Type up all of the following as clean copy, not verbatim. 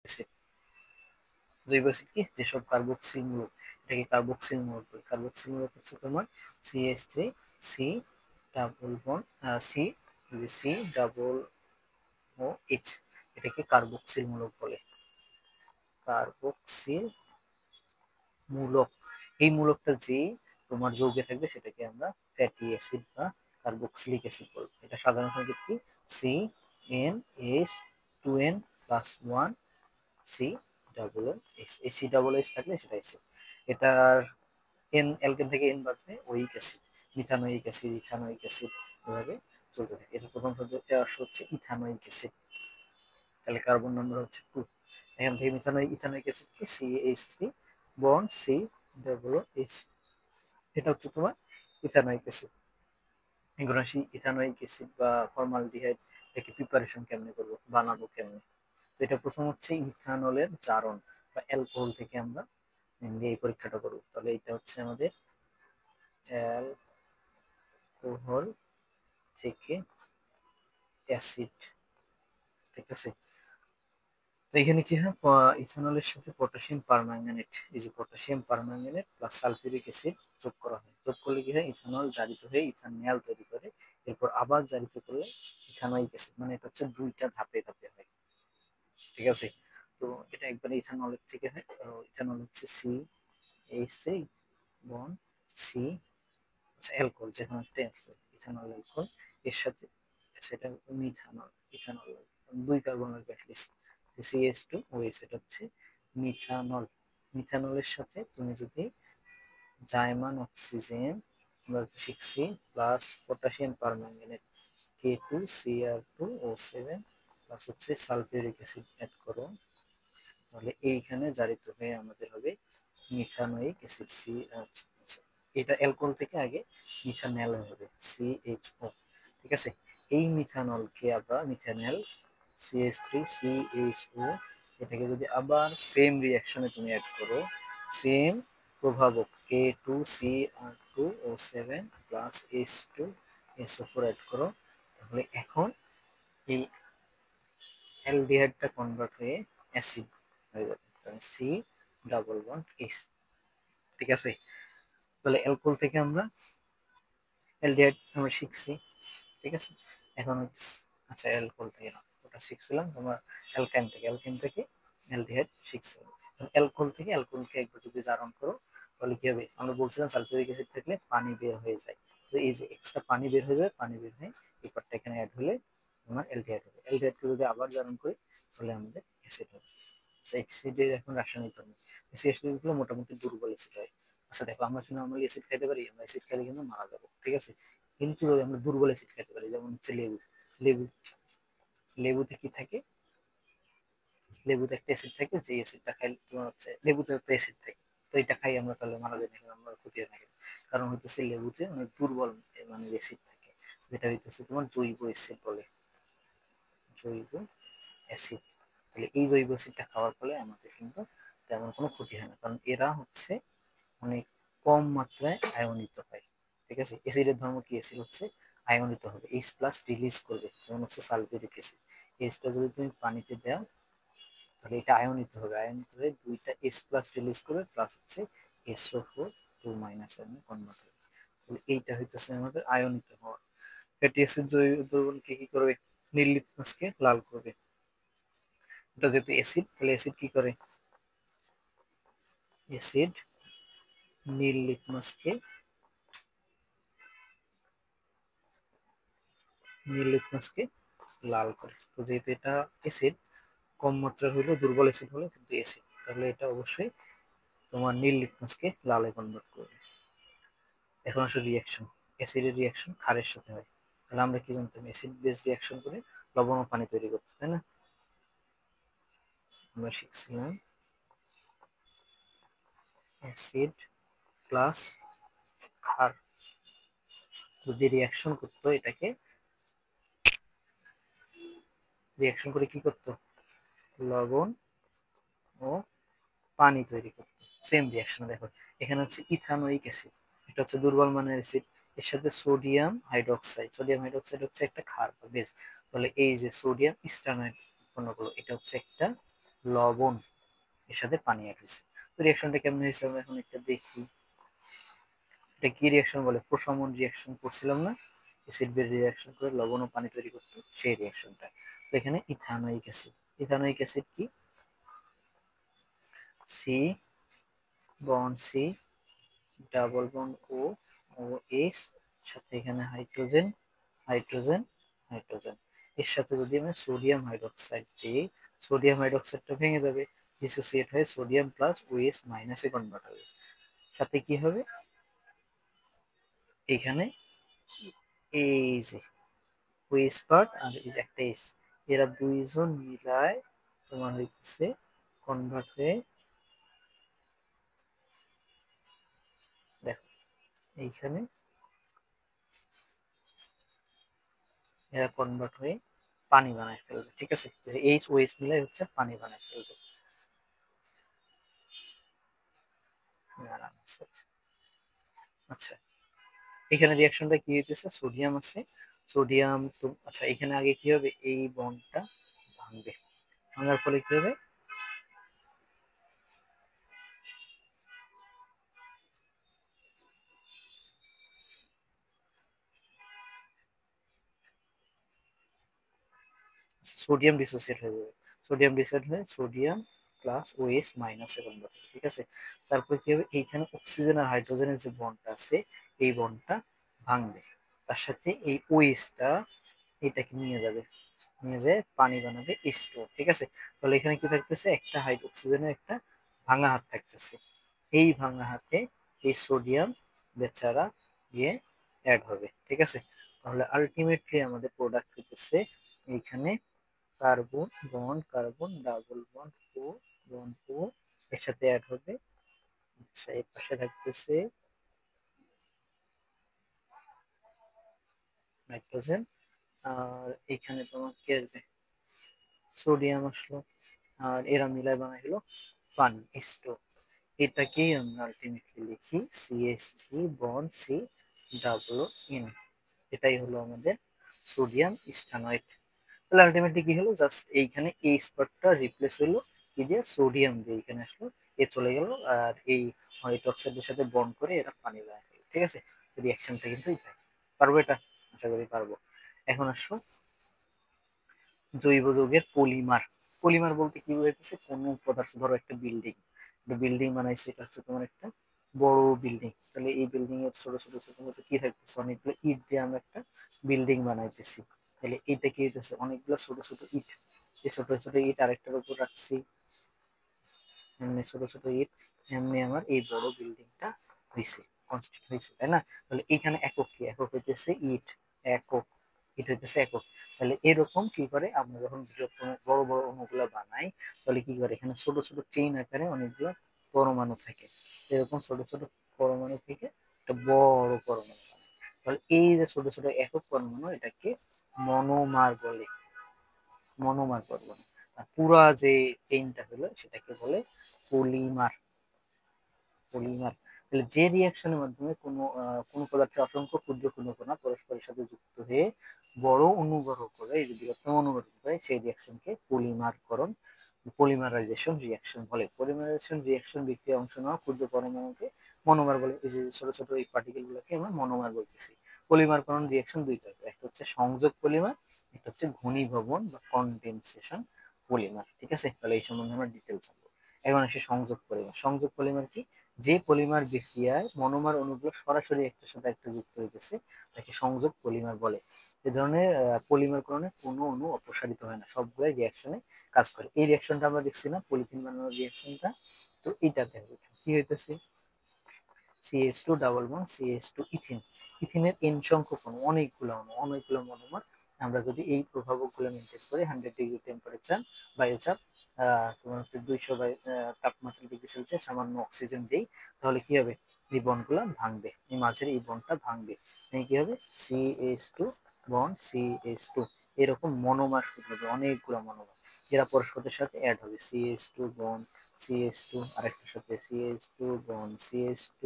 Acid. জৈব acid কি, যেসব কার্বক্সিল মূলক, এটাকে কার্বক্সিল মূলক বলে। কার্বক্সিল মূলক হচ্ছে তোমার CH3 C double bond C, C double O H, এটাকে কার্বক্সিল মূলক বলে। কার্বক্সিল মূলক, এই মূলকটা যে তোমার যৌগে থাকবে সেটাকে আমরা ফ্যাটি অ্যাসিড বা কার্বক্সিলিক অ্যাসিড বলবো। এটা সাধারণ সংকেত কি, C N S 2N plus 1 C double S, এই সি ডাবল এস থাকলে সেটা অ্যাসিড। এটার এন, অ্যালকেন থেকে এন বাদলে oic acid, methanoic acid, ethanoic acid, এভাবে চলতে থাকে। এটা প্রথম অংশ হচ্ছে ইথানোইক অ্যাসিড, তাহলে কার্বন নম্বর হচ্ছে 2। এখান থেকে ইথানোইক অ্যাসিডকে CH3 bond C double H, এটা হচ্ছে তোমার ইথানোইক অ্যাসিড। এখন আসি ইথানোইক অ্যাসিড বা ফর্মালডিহাইড, এটাকে প্রিপারেশন কেমনে করবো, বানাবো কেমনে। তো এটা প্রথম হচ্ছে ইথানলের জারণ বা অ্যালকোহল থেকে আমরা মেনলি এই পরীক্ষাটা করবো। তাহলে এটা হচ্ছে আমাদের অ্যালকোহল থেকে অ্যাসিড, ঠিক আছে। তো এখানে কি হয়, ইথানলের সাথে পটাশিয়াম পারম্যাঙ্গানেট, এই যে potassium permanganate plus sulphuric acid যোগ করা হয়। যোগ করলে কি হয়, ইথানল জারিত হয়ে ইথানল তৈরি করে, এরপর আবার জারিত করলে ইথানোইক অ্যাসিড, মানে এটা হচ্ছে দুইটা ধাপে ধাপে হয়, ঠিক আছে। তো এটা একবারে ইথানলের থেকে হয়। ইথানল হচ্ছে CH3 বন্ড সি, আচ্ছা অ্যালকোহল, যে কোনো একটা অ্যালকোহল, ইথানল অ্যালকোহল, এর সাথে সেটা মিথানল, ইথানল দুই কার্বন লাগবে অ্যাটলিস্ট, CH2OH, এটা হচ্ছে মিথানল। মিথানলের সাথে তুমি যদি জাইমান অক্সিজেন আমরা শিখছি plus potassium permanganate K2Cr2O7 plus হচ্ছে সালফিউরিক অ্যাসিড অ্যাড করো, তাহলে এইখানে জারিত হয়ে আমাদের হবে মিথানোইক অ্যাসিড সি। আচ্ছা আচ্ছা, এটা অ্যালকোহল থেকে আগে মিথানল হবে CHO, ঠিক আছে। এই মিথানলকে আবার মিথানল CH3CHO, এটাকে যদি আবার সেম রিয়াকশনে তুমি অ্যাড করো, same প্রভাবক K2Cr2O7 plus H2SO4 add করো, তাহলে এখন এই অ্যালডিহাইডটা কনভার্ট হয়ে অ্যাসিড হয়ে যাবে, তাহলে সি ডাবল বন্ড এইচ, ঠিক আছে। তাহলে অ্যালকোহল থেকে আমরা অ্যালডিহাইড আমরা শিখছি, ঠিক আছে। এখন আচ্ছা অ্যালকোহল থেকে না, ওটা শিখছিলাম তোমার অ্যালকাইন থেকে, অ্যালকাইন থেকে অ্যালডিহাইড শিখছিলাম। অ্যালকোহল থেকে অ্যালকোহলকে একবার যদি জারণ করো, তাহলে কি হবে, আমরা বলছিলাম সালফিউরিক অ্যাসিড থাকলে পানি বের হয়ে যায়, তো এই যে এক্সট্রা পানি বের হয়ে যায়, পানি বের হয়ে এই পার্টটা এখানে অ্যাড হলে আমার অ্যালডিহাইড হবে। অ্যালডিহাইডকে যদি আবার জারণ করি তাহলে আমাদের অ্যাসিড হবে। অ্যাসিডের এখন রাসায়নিক ধর্ম, অ্যাসিড গুলো মোটামুটি দুর্বল অ্যাসিড হয়। আচ্ছা দেখো, আমরা কিন্তু নরমালি অ্যাসিড খাইতে পারি, আমরা অ্যাসিড খেলে কিন্তু মারা যাবো, ঠিক আছে। কিন্তু যদি আমরা দুর্বল অ্যাসিড খেতে পারি, যেমন হচ্ছে লেবু, লেবু লেবুতে কি থাকে, লেবুতে একটা অ্যাসিড থাকে, যে অ্যাসিডটা খাই তোমার হচ্ছে, লেবুতে একটা অ্যাসিড থাকে, তো এটা খাই আমরা, তাহলে মারা যায় না, আমরা ক্ষতি হয় না। কারণ হইতেছে লেবুতে অনেক দুর্বল মানে অ্যাসিড থাকে, যেটা হইতেছে তোমার জৈব অ্যাসিড বলে, জৈব অ্যাসিড। তাহলে এই জৈব অ্যাসিডটা খাওয়ার ফলে আমাদের কিন্তু তেমন কোনো ক্ষতি হয় না, কারণ এরা হচ্ছে অনেক কম মাত্রায় আয়নিত হয়, ঠিক আছে। অ্যাসিডের ধর্ম কি, অ্যাসিড হচ্ছে আয়নিত হবে, H প্লাস রিলিজ করবে, যেমন হচ্ছে সালফিউরিক অ্যাসিড, Hটা যদি তুমি পানিতে দাও তাহলে এটা আয়নিত হবে, আয়নিত হয়ে দুইটা H প্লাস রিলিজ করবে, প্লাস হচ্ছে SO4 2 মাইনাস আয়নে কনভার্ট হবে। তাহলে এইটা হইতেছে আমাদের আয়নিত হওয়া। ফ্যাটি অ্যাসিড জৈব দ্রবণকে কি করবে, নীল লিটমাসকে লাল করবে। এটা যেহেতু অ্যাসিড, তাহলে অ্যাসিড কি করে, অ্যাসিড নীল লিটমাসকে, নীল লিটমাসকে লাল করে। তো যেহেতু এটা অ্যাসিড, কম মাত্রার হইলেও দুর্বল অ্যাসিড হলো কিন্তু অ্যাসিড, তাহলে এটা অবশ্যই তোমার নীল লিটমাসকে লালে কনভার্ট করবে। এখন আসলে রিয়াকশন, অ্যাসিডের রিয়াকশন ক্ষারের সাথে হয়। তাহলে আমরা কি জানতাম, অ্যাসিড বেস রিয়াকশন করে লবণ ও পানি তৈরি করতে, তাই না। আমরা শিখছিলাম অ্যাসিড প্লাস ক্ষার যদি রিয়াকশন করতো, এটাকে রিয়াকশন করে কি করতো, লবণ ও পানি তৈরি করতো। সেম রিয়াকশন দেখো, এখানে হচ্ছে ইথানোইক অ্যাসিড, এটা হচ্ছে দুর্বল মানের অ্যাসিড, এর সাথে সোডিয়াম হাইড্রোক্সাইড, সোডিয়াম হাইড্রোক্সাইড হচ্ছে একটা ক্ষার বা বেস, তাহলে এই যে সোডিয়াম স্টারনাইট উৎপন্ন করলো, এটা হচ্ছে একটা লবণ এর সাথে পানি অ্যাড হয়েছে। তো রিয়াকশনটা কেমন হয়েছে আমরা এখন একটা দেখি। এটা কি রিয়াকশন বলে? প্রশমন রিয়াকশন করছিলাম না, অ্যাসিড বেস রিয়াকশন করে লবণ ও পানি তৈরি করতে, সেই রিয়াকশনটা। তো এখানে ইথানোয়িক অ্যাসিড, ইথানোয়িক অ্যাসিড কি, C bond C, double bond O, O H, সাথে এখানে হাইড্রোজেন, হাইড্রোজেন, হাইড্রোজেন। এর সাথে যদি আমি সোডিয়াম হাইড্রোক্সাইড দিই, সোডিয়াম হাইড্রোক্সাইডটা ভেঙে যাবে, ডিসোসিয়েট হয়ে সোডিয়াম প্লাস ওএইচ মাইনাসে কনভার্ট হবে। সাথে কি হবে, এখানে এই যে ওএইচ পার্ট আর এই যে একটা এইচ, এরা দুইজন মিলায় তোমার হইতেছে কনভার্ট হয়ে, দেখো এইখানে এরা কনভার্ট হয়ে পানি বানায় ফেলবে, ঠিক আছে? এইচ ওএইচ মিলাই হচ্ছে পানি বানায় ফেলবে। আচ্ছা, এখানে রিয়াকশনটা কি হইতেছে, সোডিয়াম আছে, সোডিয়াম তো আচ্ছা, এখানে আগে কি হবে, এই বন্ডটা ভাঙবে, ভাঙার ফলে কি হবে, সোডিয়াম ডিসোসিয়েট হয়ে যাবে, সোডিয়াম ডিসোসিয়েট হয়ে সোডিয়াম প্লাস ওএইচ মাইনাসে কনভার্ট হবে, ঠিক আছে? তারপর কি হবে, এইখানে অক্সিজেন আর হাইড্রোজেনের যে বন্ডটা আছে, এই বন্ডটা ভাঙবে, তার সাথে এই ওএইচটা এটাকে নিয়ে যাবে, নিয়ে যায় পানি বানাবে H2O, ঠিক আছে? তাহলে এখানে কি থাকতেছে, একটা অক্সিজেনের একটা ভাঙা হাত থাকতেছে, এই ভাঙা হাতে এই সোডিয়াম বেচারা গিয়ে অ্যাড হবে, ঠিক আছে? তাহলে আলটিমেটলি আমাদের প্রোডাক্ট হইতেছে এইখানে carbon bond carbon, double bond O, bond O, এর সাথে অ্যাড হবে, আচ্ছা এই পাশে থাকতেছে নাইট্রোজেন, আর এখানে তোমার কি আসবে, সোডিয়াম আসলো, আর এরা মিলাই বানাই হলো পানি H2O। এটাকেই আমরা আলটিমেটলি লিখি CH3 bond C double N, এটাই হলো আমাদের সোডিয়াম স্টানয়েড। তাহলে আলটিমেটলি কি হলো, জাস্ট এইখানে এই স্পটটা রিপ্লেস হলো কি দিয়ে, সোডিয়াম দিয়ে, এখানে আসলো এ চলে গেল, আর এই হোয়াইট অক্সাইডের সাথে বন্ড করে এরা পানি বানায় ফেলে, ঠিক আছে? রিয়াকশনটা কিন্তু এটাই। পারবো এটা? আশা করি পারবো। এখন আসো জৈব যৌগের পলিমার। পলিমার বলতে কি বোঝাইতেছে, কোন পদার্থ, ধরো একটা বিল্ডিং, বিল্ডিং বানাইছে, এটা হচ্ছে তোমার একটা বড় বিল্ডিং, তাহলে এই বিল্ডিং এর ছোট ছোট ছোট মতো কি থাকতেছে, অনেকগুলো ইট দিয়ে আমরা একটা বিল্ডিং বানাইতেছি, তাহলে এইটা কি হইতেছে, অনেকগুলো ছোট ছোট ইট, এই ছোট ছোট ইট আরেকটার উপর রাখছি, এমনি ছোট ছোট ইট, এমনি আমার এই বড় বিল্ডিংটা হয়েছে, কনস্ট্রাক্ট হয়েছে, তাই না? তাহলে এখানে একক কি, একক হইতেছে ইট, একক, ইট হইতেছে একক। তাহলে এরকম কি করে, আমরা যখন বৃহত্তম বড় বড় অণুগুলা বানাই, তাহলে কি করে, এখানে ছোট ছোট চেইন আকারে অনেকগুলো পরমাণু থাকে, এরকম ছোট ছোট পরমাণু থেকে একটা বড় পরমাণু বানায়। তাহলে এই যে ছোট ছোট একক পরমাণু, এটাকে মনোমার বলে, মনোমার পরমাণু। আর পুরা যে চেইনটা হলো সেটাকে বলে পলিমার, পলিমার। তাহলে যে রিয়াকশনের মাধ্যমে কোনো পদার্থের অসংখ্য ক্ষুদ্র ক্ষুদ্র কণা পরস্পরের সাথে যুক্ত হয়ে বড় অণু গঠন করে, এই যে বৃহত্তম অণু গঠন করে, সেই রিয়াকশনকে পলিমারকরণ, পলিমারাইজেশন রিয়াকশন বলে। পলিমারাইজেশন রিয়াকশন বিক্রিয়ায় অংশ নেওয়া ক্ষুদ্র পরমাণুকে মনোমার বলে, এই যে ছোট ছোট এই পার্টিকেল গুলোকে আমরা মনোমার বলতেছি। পলিমারকরণ রিয়াকশন দুই টাইপের, একটা হচ্ছে সংযোগ পলিমার, একটা হচ্ছে ঘনীভবন বা কনডেনসেশন পলিমার, ঠিক আছে? তাহলে এই সম্বন্ধে আমরা ডিটেলস জানবো। এখন আসি সংযোগ পলিমার। সংযোগ পলিমার কি, যে পলিমার বিক্রিয়ায় মনোমার অণুগুলো সরাসরি একটার সাথে একটা যুক্ত হইতেছে, তাকে সংযোগ পলিমার বলে। এ ধরনের পলিমারকরণে কোনো অণু অপসারিত হয় না, সবগুলাই রিয়াকশনে কাজ করে। এই রিয়াকশনটা আমরা দেখছি না, পলিথিন বানানোর রিয়াকশনটা, তো এইটাতে কি হইতেছে, CH2 double bond CH2 ethene, ইথিনের এন সংখ্যক অণু, অনেকগুলো মনোমার, আমরা যদি এই প্রভাবকগুলো মেনটেন করি, 100 ডিগ্রি টেম্পারেচার, বায়ুচাপ, তোমার হচ্ছে 200 তাপমাত্রা ডিগ্রি সেলসিয়াস, সামান্য অক্সিজেন দেই, তাহলে কি হবে, এই বন্ডগুলো ভাঙবে, এই মাঝের এই বন্ডটা ভাঙবে, কি হবে, CH2 বন্ড CH2, এরকম মনোমার শুরু হবে, অনেকগুলো মনোমার, এরা পরস্পরের সাথে অ্যাড হবে, CH2 বন্ড CH2, আরেকটার সাথে CH2 বন্ড CH2,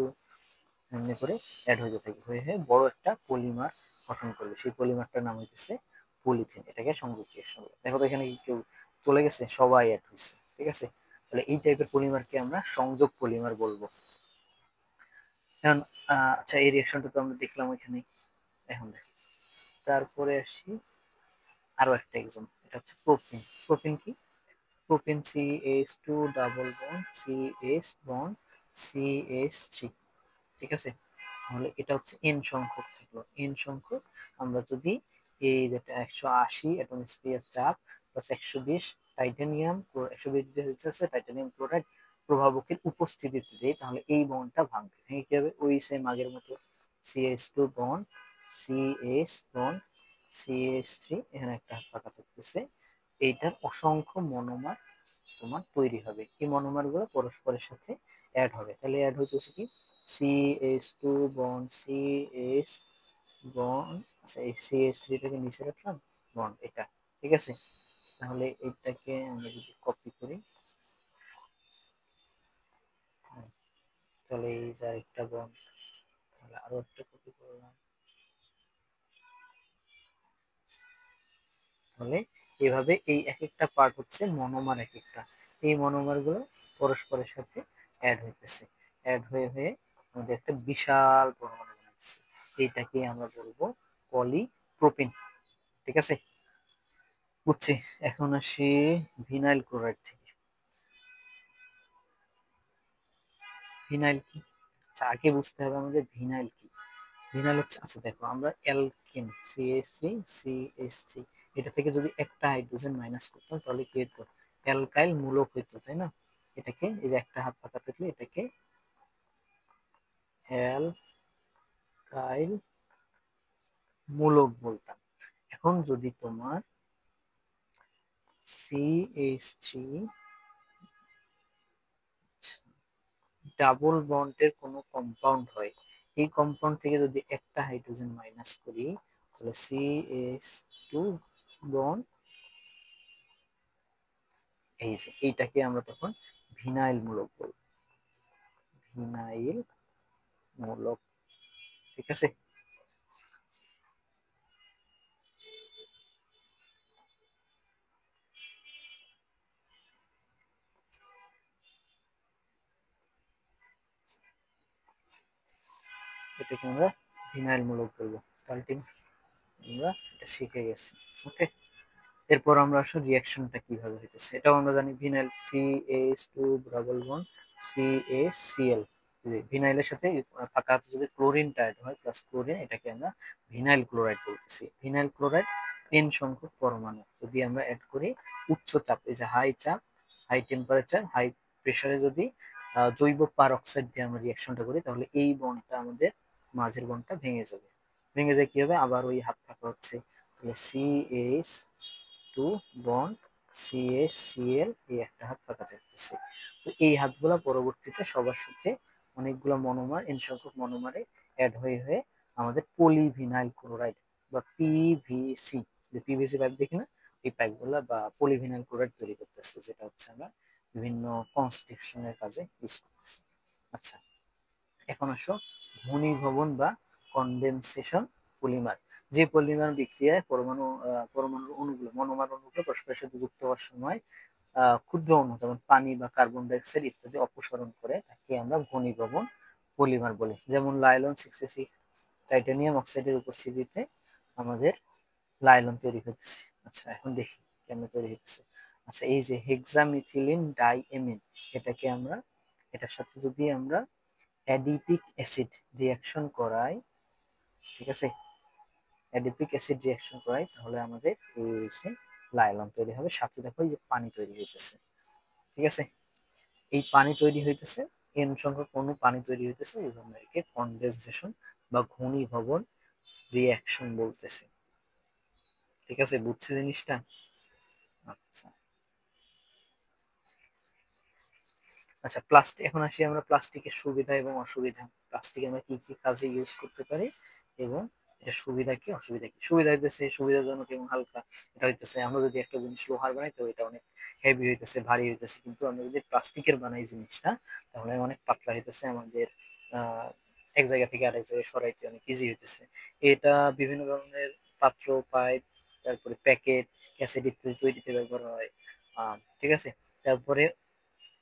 এমনি করে অ্যাড হয়ে থাকে, হয়ে হয়ে বড় একটা পলিমার গঠন করবে, সেই পলিমারটার নাম হইতেছে পলিথিন। এটাকে সংযোগ রিয়েকশন বলে। দেখো তো এখানে কি কেউ চলে গেছে, সবাই অ্যাড হয়েছে, ঠিক আছে, তাহলে এই টাইপের পলিমারকে আমরা সংযোগ পলিমার বলবো। এখন আচ্ছা, এই রিয়াকশনটা তো আমরা দেখলাম ওইখানে। এখন দেখ, তারপরে আসি আরো একটা এক্সাম্পল, এটা হচ্ছে প্রোপিন। প্রোপিন কি? Propene CH2 double bond CH bond CH3, ঠিক আছে। তাহলে এটা হচ্ছে এন সংখ্যক থাকলো, এন সংখ্যক। আমরা যদি এই যেটা 180 অ্যাটমোস্ফিয়ার চাপ প্লাস 120 টাইটানিয়াম 120 ডিগ্রি সেলসিয়াসে টাইটানিয়াম ক্লোরাইড প্রভাবকের উপস্থিতিতে দিই, তাহলে এই বন্ডটা ভাঙবে। ভেঙে কি হবে? ওই সেম আগের মতো CH2 bond CH bond CH3, এখানে একটা হাত পাকা থাকতেছে, এইটার অসংখ্য মনোমার তোমার তৈরি হবে। এই মনোমার গুলো পরস্পরের সাথে অ্যাড হবে। তাহলে অ্যাড হইতেছে কি? CH2 বন্ড CH বন্ড, আচ্ছা এই CH3 টাকে নিচে রাখলাম, বন্ড এটা, ঠিক আছে। তাহলে এটাকে আমরা যদি কপি করি, তাহলে এই যে একটা বন্ড, তাহলে আরো একটা কপি করলাম, তাহলে এভাবে এই এক একটা পার্ট হচ্ছে মনোমার এক একটা। এই মনোমার গুলো পরস্পরের সাথে অ্যাড হইতেছে, অ্যাড হয়ে হয়ে আমাদের একটা বিশাল পরমাণু বানাচ্ছে। এইটাকে আমরা বলবো পলিপ্রোপিন, ঠিক আছে। বুঝছি। এখন আসি ভিনাইল ক্লোরাইড থেকে। ভিনাইল কি? আচ্ছা, আগে বুঝতে হবে আমাদের ভিনাইল কি। ভিনাইল হচ্ছে, আচ্ছা দেখো, আমরা অ্যালকেন CH3 এটা থেকে যদি একটা হাইড্রোজেন মাইনাস করতাম তাহলে কি হতো? অ্যালকাইল মূলক হইতো, তাই না? এটাকে এই যে একটা হাত পাকা থাকলে এটাকে অ্যালকাইল মূলক বলতাম। এখন যদি তোমার CH3 ডাবল বন্ডের কোনো কম্পাউন্ড হয়, এই কম্পাউন্ড থেকে যদি একটা হাইড্রোজেন মাইনাস করি, তাহলে CH2 বন্ড, এই যে এইটাকে আমরা তখন ভিনাইল মূলক বলবো, ভিনাইল মূলক, ঠিক আছে। এটাকে আমরা ভিনাইল মূলক বলবো। তাহলে আমরা এটা শিখে গেছি। ওকে, এরপর আমরা আসলে রিয়াকশনটা কিভাবে হইতেছে এটাও আমরা জানি। Vinyl CH2 double bond CaCl, ভিনাইলের সাথে ফাঁকা হাতে যদি ক্লোরিনটা অ্যাড হয় প্লাস ক্লোরিন, এটাকে আমরা ভিনাইল ক্লোরাইড বলতেছি। ভিনাইল ক্লোরাইড এন সংখ্যক পরমাণু যদি আমরা অ্যাড করি উচ্চ চাপ, এই যে হাই চাপ, হাই টেম্পারেচার, হাই প্রেসারে যদি জৈব পারঅক্সাইড দিয়ে আমরা রিয়াকশনটা করি, তাহলে এই বন্ডটা আমাদের মাঝের বন্ডটা ভেঙে যাবে। ভেঙে যায় কি হবে? আবার ওই হাত ফাঁকা হচ্ছে, তাহলে CH2 বন্ড CaCl, এই একটা হাত ফাঁকা থাকতেছে। তো এই হাতগুলা পরবর্তীতে সবার সাথে অনেকগুলো মনোমার, এন সংখ্যক মনোমারে অ্যাড হয়ে হয়ে আমাদের পলিভিনাইল ক্লোরাইড বা পিভিসি, যে পিভিসি পাইপ দেখি না, এই পাইপগুলা বা পলিভিনাইল ক্লোরাইড তৈরি করতেছে, যেটা হচ্ছে আমরা বিভিন্ন কনস্ট্রাকশনের কাজে ইউজ করতেছি। আচ্ছা, এখন আসো ঘনীভবন বা কনডেনসেশন পলিমার। যে পলিমার বিক্রিয়ায় পরমাণুর অণুগুলো, মনোমার অণুগুলো পরস্পরের সাথে যুক্ত হওয়ার সময় ক্ষুদ্র অণু যেমন পানি বা কার্বন ডাইঅক্সাইড ইত্যাদি অপসারণ করে, তাকে আমরা ঘনীভবন পলিমার বলি। যেমন লাইলন 66 টাইটানিয়াম অক্সাইডের উপস্থিতিতে আমাদের লাইলন তৈরি হচ্ছে। আচ্ছা, এখন দেখি কেমন তৈরি হচ্ছে। আচ্ছা, এই যে হেক্সামিথিলিন ডাইএমিন, এটাকে আমরা, এটার সাথে যদি আমরা অ্যাডিপিক অ্যাসিড রিয়াকশন করাই, ঠিক আছে, অ্যাডিপিক অ্যাসিড রিয়াকশন করাই, তাহলে আমাদের এই হচ্ছে লাইলন তৈরি হবে। সাথে দেখো এই যে পানি তৈরি হইতেছে, ঠিক আছে। এই পানি তৈরি হইতেছে, এন সংখ্যক অণু পানি তৈরি হইতেছে, এই জন্য একে কনডেনসেশন বা ঘনীভবন রিয়াকশন বলতেছে। ঠিক আছে, বুঝছে জিনিসটা? আচ্ছা আচ্ছা, প্লাস্টিক, এখন আসি আমরা প্লাস্টিকের সুবিধা এবং অসুবিধা। প্লাস্টিক আমরা কি কি কাজে ইউজ করতে পারি এবং এটা সুবিধা কি অসুবিধা কি। সুবিধা হইতেছে সুবিধাজনক এবং হালকা। এটা হইতেছে আমরা যদি একটা জিনিস লোহার বানাই তো এটা অনেক হেভি হইতেছে, ভারী হইতেছে, কিন্তু আমরা যদি প্লাস্টিকের বানাই জিনিসটা তাহলে অনেক পাতলা হইতেছে, আমাদের আহ এক জায়গা থেকে আরেক জায়গায় সরাইতে অনেক ইজি হইতেছে। এটা বিভিন্ন ধরনের পাত্র, পাইপ, তারপরে প্যাকেট, ক্যাসেট ইত্যাদি তৈরিতে ব্যবহার হয়। ঠিক আছে। তারপরে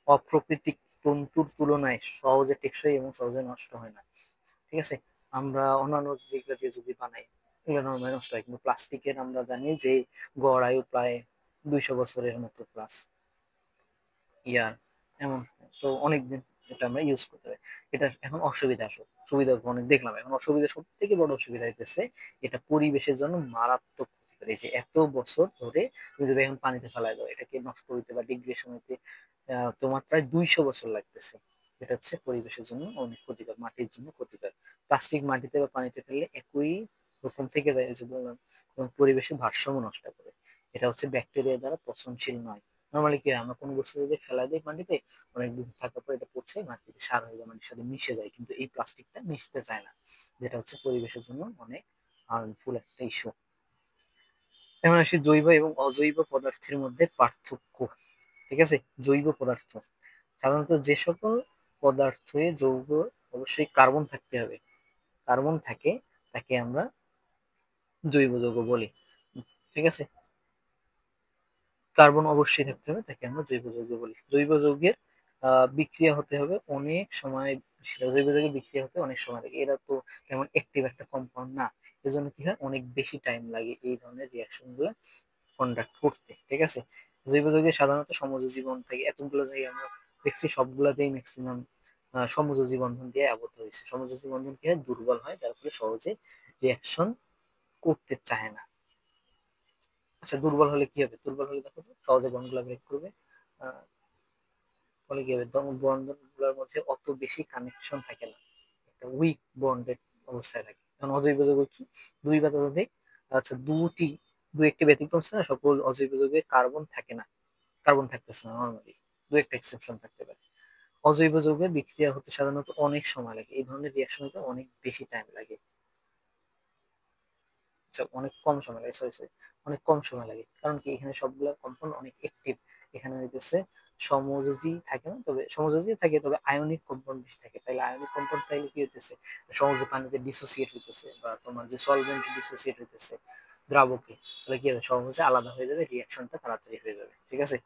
অপ্রাকৃতিক তন্তুর তুলনায় সহজে টেকসই এবং সহজে নষ্ট হয় না। ঠিক আছে, আমরা অন্যান্য যেগুলো দিয়ে যদি বানাই এগুলো নর্মালি নষ্ট হয়, কিন্তু প্লাস্টিকের আমরা জানি যে গড় আয়ু প্রায় 200 বছরের মতো প্লাস ইয়ার এমন, তো অনেকদিন এটা আমরা ইউজ করতে পারি। এটা এখন অসুবিধা আসো, সুবিধা অনেক দেখলাম, এখন অসুবিধা সব থেকে বড় অসুবিধা হইতেছে এটা পরিবেশের জন্য মারাত্মক ক্ষতি করে। এই যে এত বছর ধরে তুমি যদি এখন পানিতে ফেলাই দাও, এটাকে নষ্ট হইতে বা ডিগ্রেডেশন হইতে তোমার প্রায় 200 বছর লাগতেছে। এটা হচ্ছে পরিবেশের জন্য অনেক ক্ষতিকর, মাটির জন্য ক্ষতিকর। প্লাস্টিক মাটিতে বা পানিতে ফেললে একই রকম থেকে যায়, এই যে বললাম, এবং পরিবেশের ভারসাম্য নষ্ট করে। এটা হচ্ছে ব্যাকটেরিয়া দ্বারা পচনশীল নয়। নর্মালি কি হয়, আমরা কোনো বস্তু যদি ফেলা দিই মাটিতে, অনেকদিন থাকার পর এটা পচে মাটিতে সার হয়ে যায়, মাটির সাথে মিশে যায়, কিন্তু এই প্লাস্টিকটা মিশতে চায় না, যেটা হচ্ছে পরিবেশের জন্য অনেক হার্মফুল একটা ইস্যু। এখন আসি জৈব এবং অজৈব পদার্থের মধ্যে পার্থক্য। ঠিক আছে, জৈব পদার্থ সাধারণত যে সকল পদার্থে যৌগ অবশ্যই কার্বন থাকতে হবে, কার্বন থাকে, তাকে আমরা জৈব যৌগ বলি। ঠিক আছে, কার্বন অবশ্যই থাকতে হবে, তাকে আমরা জৈব যৌগ বলি। জৈব যৌগের বিক্রিয়া হতে হবে অনেক সময়, জৈব যৌগের বিক্রিয়া হতে অনেক সময় লাগে, এরা তো তেমন অ্যাক্টিভ একটা কম্পাউন্ড না, এজন্য কি হয় অনেক বেশি টাইম লাগে এই ধরনের রিয়াকশন গুলো কন্ডাক্ট করতে। ঠিক আছে, জৈব যৌগে সাধারণত সমযোজী বন্ধন থাকে, এতগুলো জায়গায় আমরা দেখছি সবগুলাতেই ম্যাক্সিমাম সমযোজী বন্ধন দিয়ে আবদ্ধ হয়েছে। সমযোজী বন্ধন কি হয়, দুর্বল হয়, যার ফলে সহজে রিয়াকশন করতে চায় না। আচ্ছা, দুর্বল হলে কি হবে? দুর্বল হলে দেখো তো সহজে বন্ডগুলো ব্রেক করবে, আহ, ফলে কি হবে, বন্ধন গুলোর মধ্যে অত বেশি কানেকশন থাকে না, একটা উইক বন্ডেড অবস্থায় থাকে। কারণ অজৈব যৌগ কি, দুই বা ততোধিক, আচ্ছা দু একটি ব্যতিক্রম ছাড়া সকল অজৈব যৌগে কার্বন থাকে না, কার্বন থাকতেছে না নর্মালি, দু একটা এক্সেপশন থাকতে পারে। অজৈব যৌগের বিক্রিয়া হতে সাধারণত অনেক সময় লাগে, এই ধরনের রিয়াকশন হতে অনেক বেশি টাইম লাগে। আচ্ছা, অনেক কম সময় লাগে, সরি সরি, অনেক কম সময় লাগে, কারণ কি এখানে সবগুলা কম্পাউন্ড অনেক অ্যাক্টিভ। এখানে হইতেছে সমযোজী থাকে না, তবে সমযোজী থাকে, তবে আয়নিক কম্পাউন্ড বেশি থাকে। তাইলে আয়নিক কম্পাউন্ড তাইলে কি হইতেছে, সহজে পানিতে ডিসোসিয়েট হইতেছে, বা তোমার যে সলভেন্ট ডিসোসিয়েট হইতেছে দ্রাবকে, তাহলে কি হবে, সহজে আলাদা হয়ে যাবে, রিয়াকশনটা তাড়াতাড়ি হয়ে যাবে। ঠিক আছে,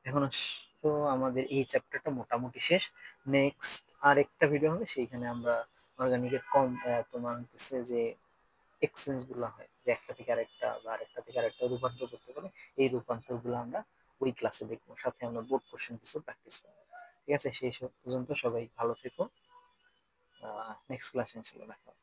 এখন তো আমাদের এই চ্যাপ্টারটা মোটামুটি শেষ। নেক্সট আর একটা ভিডিও হবে, সেইখানে আমরা অর্গানিকের কম তোমার হচ্ছে যে এক্সচেঞ্জ গুলো হয়, যে একটা থেকে আরেকটা বা আরেকটা থেকে আরেকটা রূপান্তর করতে পারে, এই রূপান্তর গুলো আমরা ওই ক্লাসে দেখবো, সাথে আমরা বোর্ড কোশ্চেন কিছু প্র্যাকটিস করবো। ঠিক আছে, সেই পর্যন্ত সবাই ভালো থেকো, নেক্সট ক্লাসে ইনশাল্লাহ দেখা হবে।